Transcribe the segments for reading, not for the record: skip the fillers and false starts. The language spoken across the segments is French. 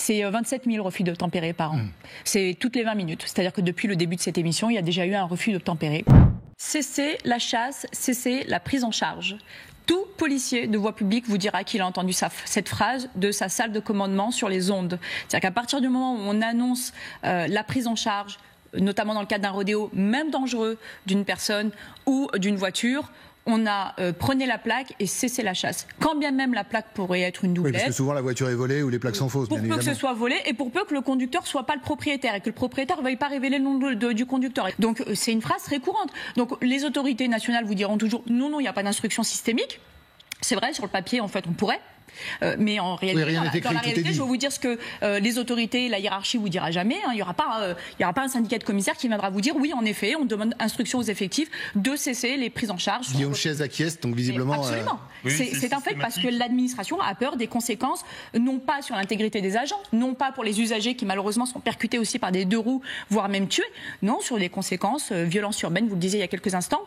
C'est 27 000 refus d'obtempérer par an. C'est toutes les 20 minutes. C'est-à-dire que depuis le début de cette émission, il y a déjà eu un refus d'obtempérer. Cessez la chasse, cessez la prise en charge. Tout policier de voie publique vous dira qu'il a entendu cette phrase de sa salle de commandement sur les ondes. C'est-à-dire qu'à partir du moment où on annonce la prise en charge, notamment dans le cadre d'un rodéo, même dangereux, d'une personne ou d'une voiture, on a prenez la plaque et cessez la chasse. Quand bien même la plaque pourrait être une doublette. Oui, parce que souvent la voiture est volée ou les plaques sont fausses. Pour peu que ce soit volé et pour peu que le conducteur soit pas le propriétaire et que le propriétaire ne veuille pas révéler le nom du conducteur. Donc c'est une phrase très courante. Donc les autorités nationales vous diront toujours non, il n'y a pas d'instruction systémique. C'est vrai, sur le papier, en fait, on pourrait. Mais en réalité, dans la réalité, je vais vous dire ce que les autorités, la hiérarchie vous dira jamais. Il n'y aura pas un syndicat de commissaires qui viendra vous dire oui, en effet, on demande instruction aux effectifs de cesser les prises en charge. Guillaume Chiez acquiesce, donc visiblement. Absolument. C'est un fait parce que l'administration a peur des conséquences, non pas sur l'intégrité des agents, non pas pour les usagers qui malheureusement sont percutés aussi par des deux roues, voire même tués, non, sur les conséquences, violences urbaines, vous le disiez il y a quelques instants.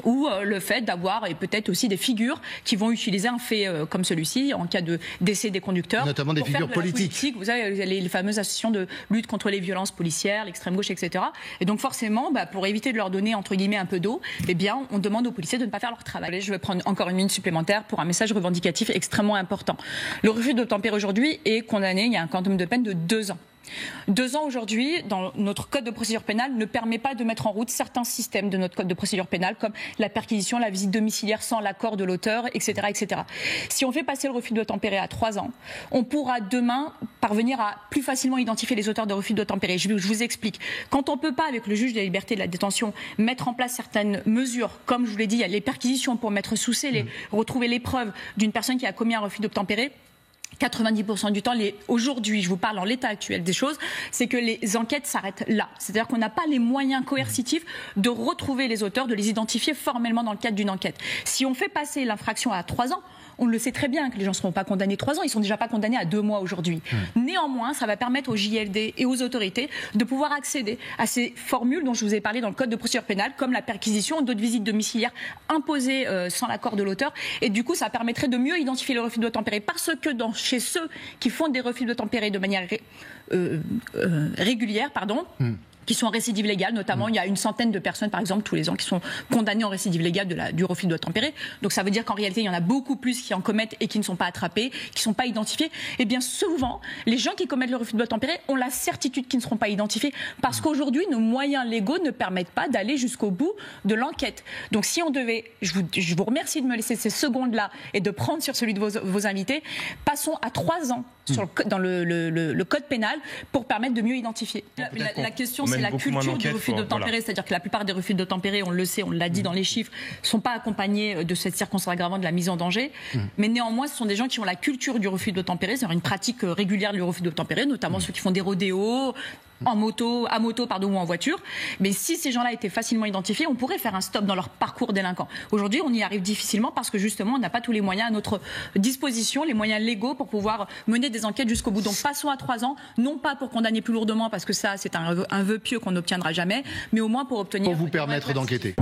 Ou le fait d'avoir, et peut-être aussi des figures qui vont utiliser un fait comme celui-ci en cas de décès des conducteurs. Notamment des figures politiques. Vous savez, les fameuses associations de lutte contre les violences policières, l'extrême gauche, etc. Et donc forcément, pour éviter de leur donner entre guillemets un peu d'eau, eh bien, on demande aux policiers de ne pas faire leur travail. Je vais prendre encore une minute supplémentaire pour un message revendicatif extrêmement important. Le refus d'obtempérer aujourd'hui est condamné, il y a un quantum de peine de 2 ans. 2 ans aujourd'hui, dans notre code de procédure pénale, ne permet pas de mettre en route certains systèmes de notre code de procédure pénale, comme la perquisition, la visite domiciliaire sans l'accord de l'auteur, etc., etc. Si on fait passer le refus d'obtempérer à 3 ans, on pourra demain parvenir à plus facilement identifier les auteurs de refus d'obtempérer. Je vous explique. Quand on ne peut pas, avec le juge de la liberté et de la détention, mettre en place certaines mesures, comme je vous l'ai dit, il y a les perquisitions pour mettre sous scellé, retrouver les preuves d'une personne qui a commis un refus d'obtempérer. 90% du temps, aujourd'hui, je vous parle en l'état actuel des choses, c'est que les enquêtes s'arrêtent là. C'est-à-dire qu'on n'a pas les moyens coercitifs de retrouver les auteurs, de les identifier formellement dans le cadre d'une enquête. Si on fait passer l'infraction à 3 ans, on le sait très bien que les gens ne seront pas condamnés 3 ans, ils ne sont déjà pas condamnés à 2 mois aujourd'hui. Néanmoins, ça va permettre aux JLD et aux autorités de pouvoir accéder à ces formules dont je vous ai parlé dans le code de procédure pénale, comme la perquisition, d'autres visites domiciliaires imposées sans l'accord de l'auteur. Et du coup, ça permettrait de mieux identifier le refus d'obtempérer, parce que chez ceux qui font des refus d'obtempérer de manière régulière, qui sont en récidive légale, notamment il y a une centaine de personnes par exemple tous les ans qui sont condamnées en récidive légale du refus d'obtempérer. Donc ça veut dire qu'en réalité il y en a beaucoup plus qui en commettent et qui ne sont pas attrapés, qui ne sont pas identifiés. Et bien souvent, les gens qui commettent le refus d'obtempérer ont la certitude qu'ils ne seront pas identifiés parce qu'aujourd'hui nos moyens légaux ne permettent pas d'aller jusqu'au bout de l'enquête. Donc si on devait, je vous remercie de me laisser ces secondes-là et de prendre sur celui de vos invités, passons à 3 ans dans le code pénal pour permettre de mieux identifier. La question c'est la culture du refus d'obtempérer, c'est-à-dire que la plupart des refus d'obtempérer, on le sait, on l'a dit dans les chiffres, ne sont pas accompagnés de cette circonstance aggravante de la mise en danger. Mais néanmoins, ce sont des gens qui ont la culture du refus d'obtempérer, c'est-à-dire une pratique régulière du refus d'obtempérer, notamment ceux qui font des rodéos, à moto ou en voiture. Mais si ces gens-là étaient facilement identifiés, on pourrait faire un stop dans leur parcours délinquant. Aujourd'hui, on y arrive difficilement parce que justement, on n'a pas tous les moyens à notre disposition, les moyens légaux pour pouvoir mener des enquêtes jusqu'au bout. Donc passons à 3 ans, non pas pour condamner plus lourdement, parce que ça, c'est un vœu pieux qu'on n'obtiendra jamais, mais au moins pour obtenir... Pour vous permettre d'enquêter.